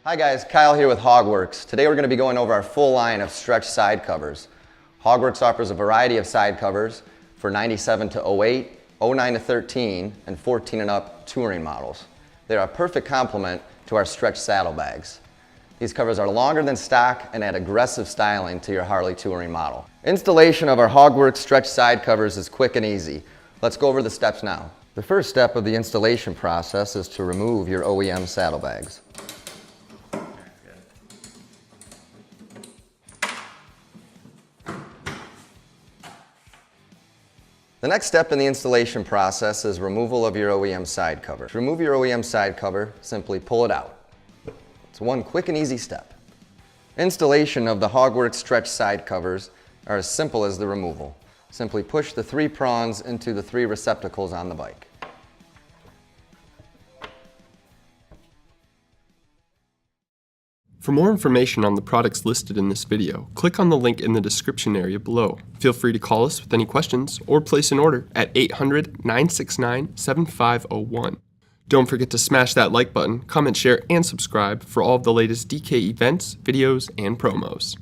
Hi guys, Kyle here with HogWorkz. Today we're going to be going over our full line of stretch side covers. HogWorkz offers a variety of side covers for 97 to 08, 09 to 13, and 14 and up touring models. They are a perfect complement to our stretch saddlebags. These covers are longer than stock and add aggressive styling to your Harley touring model. Installation of our HogWorkz stretch side covers is quick and easy. Let's go over the steps now. The first step of the installation process is to remove your OEM saddlebags. The next step in the installation process is removal of your OEM side cover. To remove your OEM side cover, simply pull it out. It's one quick and easy step. Installation of the HogWorkz stretch side covers are as simple as the removal. Simply push the 3 prongs into the 3 receptacles on the bike. For more information on the products listed in this video, click on the link in the description area below. Feel free to call us with any questions or place an order at 800-969-7501. Don't forget to smash that like button, comment, share, and subscribe for all of the latest DK events, videos, and promos.